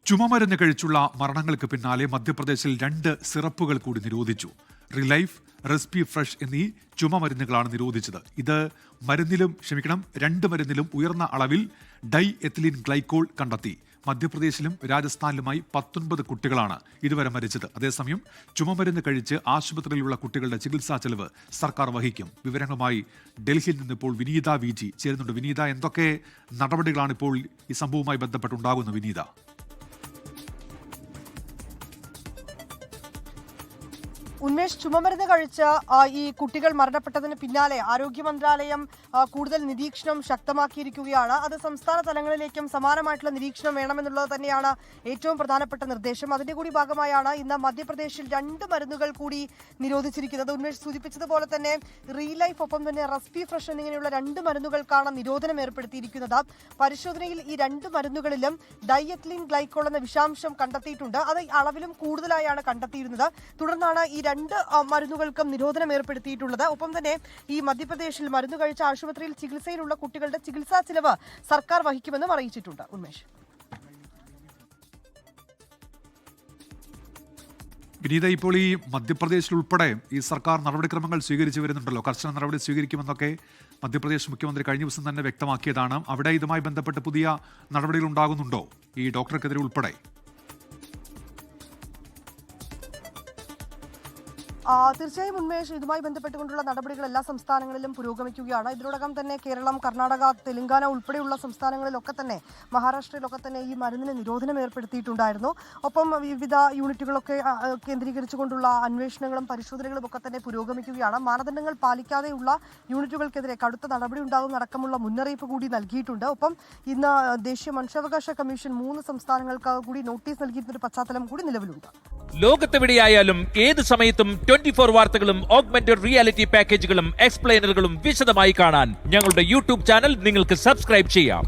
ചുമമരുന്ന് കഴിച്ചുള്ള മരണങ്ങൾക്ക് പിന്നാലെ മധ്യപ്രദേശിൽ 2 സിറപ്പുകൾ കൂടി നിരോധിച്ചു. റിലൈഫ്, റെസ്പി ഫ്രഷ് എന്നീ ചുമമരുന്നുകളാണ് നിരോധിച്ചത്. ഇത് രണ്ട് മരുന്നിലും ഉയർന്ന അളവിൽ ഡൈ എത്തിലീൻ ഗ്ലൈക്കോൾ കണ്ടെത്തി. മധ്യപ്രദേശിലും രാജസ്ഥാനിലുമായി 19 കുട്ടികളാണ് ഇതുവരെ മരിച്ചത്. അതേസമയം ചുമമരുന്ന് കഴിച്ച് ആശുപത്രിയിലുള്ള കുട്ടികളുടെ ചികിത്സാ ചെലവ് സർക്കാർ വഹിക്കും. വിവരങ്ങളുമായി ഡൽഹിയിൽ നിന്ന് ഇപ്പോൾ വിനീത വി.ജി ചേരുന്നുണ്ട്. വിനീത, എന്തൊക്കെ നടപടികളാണ് ഇപ്പോൾ ഈ സംഭവവുമായി ബന്ധപ്പെട്ടുണ്ടാകുന്നത്? വിനീത, ഉന്മേഷ്, ചുമമരുന്ന് കഴിച്ച ഈ കുട്ടികൾ മരണപ്പെട്ടതിന് പിന്നാലെ ആരോഗ്യ മന്ത്രാലയം കൂടുതൽ നിരീക്ഷണം ശക്തമാക്കിയിരിക്കുകയാണ്. അത് സംസ്ഥാന തലങ്ങളിലേക്കും സമാനമായിട്ടുള്ള നിരീക്ഷണം വേണമെന്നുള്ളത് തന്നെയാണ് ഏറ്റവും പ്രധാനപ്പെട്ട നിർദ്ദേശം. അതിന്റെ കൂടി ഭാഗമായാണ് ഇന്ന് മധ്യപ്രദേശിൽ 2 മരുന്നുകൾ കൂടി നിരോധിച്ചിരിക്കുന്നത്. ഉന്മേഷ് സൂചിപ്പിച്ചതുപോലെ തന്നെ റീലൈഫ്, ഒപ്പം തന്നെ റെസ്പി ഫ്രഷ് എന്നിങ്ങനെയുള്ള 2 മരുന്നുകൾക്കാണ് നിരോധനം ഏർപ്പെടുത്തിയിരിക്കുന്നത്. പരിശോധനയിൽ ഈ 2 മരുന്നുകളിലും ഡൈഎത്തിലീൻ ഗ്ലൈക്കോൾ എന്ന വിഷാംശം കണ്ടെത്തിയിട്ടുണ്ട്. അത് അളവിലും കൂടുതലായാണ് കണ്ടെത്തിയിരുന്നത്. തുടർന്നാണ് ഈ 2 മരുന്നുകൾക്കും നിരോധനം ഏർപ്പെടുത്തിയിട്ടുള്ളത്. ഒപ്പം തന്നെ ഈ മധ്യപ്രദേശിൽ മരുന്ന് കഴിച്ച ആശുപത്രിയിൽ ചികിത്സയിലുള്ള കുട്ടികളുടെ ചികിത്സാ ചിലവ് സർക്കാർ വഹിക്കുമെന്നും അറിയിച്ചിട്ടുണ്ട്. ഉന്മേഷ്, വിനീത, ഇപ്പോൾ ഈ മധ്യപ്രദേശിൽ ഉൾപ്പെടെ ഈ സർക്കാർ നടപടിക്രമങ്ങൾ സ്വീകരിച്ചു വരുന്നുണ്ടല്ലോ. കർശന നടപടി സ്വീകരിക്കുമെന്നൊക്കെ മധ്യപ്രദേശ് മുഖ്യമന്ത്രി കഴിഞ്ഞ ദിവസം തന്നെ വ്യക്തമാക്കിയതാണ്. അവിടെ ഇതുമായി ബന്ധപ്പെട്ട് പുതിയ നടപടികൾ ഉണ്ടാകുന്നുണ്ടോ, ഈ ഡോക്ടർക്കെതിരെ ഉൾപ്പെടെ? തീർച്ചയായും ഉന്മേഷ്, ഇതുമായി ബന്ധപ്പെട്ടുകൊണ്ടുള്ള നടപടികൾ എല്ലാ സംസ്ഥാനങ്ങളിലും പുരോഗമിക്കുകയാണ്. ഇതിനോടകം തന്നെ കേരളം, കർണാടക, തെലങ്കാന ഉൾപ്പെടെയുള്ള സംസ്ഥാനങ്ങളിലൊക്കെ തന്നെ, മഹാരാഷ്ട്രയിലൊക്കെ തന്നെ ഈ മരുന്നിന് നിരോധനം ഏർപ്പെടുത്തിയിട്ടുണ്ടായിരുന്നു. ഒപ്പം വിവിധ യൂണിറ്റുകളൊക്കെ കേന്ദ്രീകരിച്ചുകൊണ്ടുള്ള അന്വേഷണങ്ങളും പരിശോധനകളും ഒക്കെ തന്നെ പുരോഗമിക്കുകയാണ്. മാനദണ്ഡങ്ങൾ പാലിക്കാതെയുള്ള യൂണിറ്റുകൾക്കെതിരെ കടുത്ത നടപടി ഉണ്ടാകുന്നതടക്കമുള്ള മുന്നറിയിപ്പ് കൂടി നൽകിയിട്ടുണ്ട്. ഒപ്പം ഇന്ന് ദേശീയ മനുഷ്യാവകാശ കമ്മീഷൻ 3 സംസ്ഥാനങ്ങൾക്ക് കൂടി നോട്ടീസ് നൽകിയിരുന്നൊരു പശ്ചാത്തലം കൂടി നിലവിലുണ്ട്. ലോകത്തെവിടെയായാലും ഏത് സമയത്തും 24 വാർത്തകളും ഓഗ്മെന്റഡ് റിയാലിറ്റി പാക്കേജുകളും എക്സ്പ്ലെയിനറുകളും വിശദമായി കാണാൻ ഞങ്ങളുടെ യൂട്യൂബ് ചാനൽ നിങ്ങൾക്ക് സബ്സ്ക്രൈബ് ചെയ്യാം.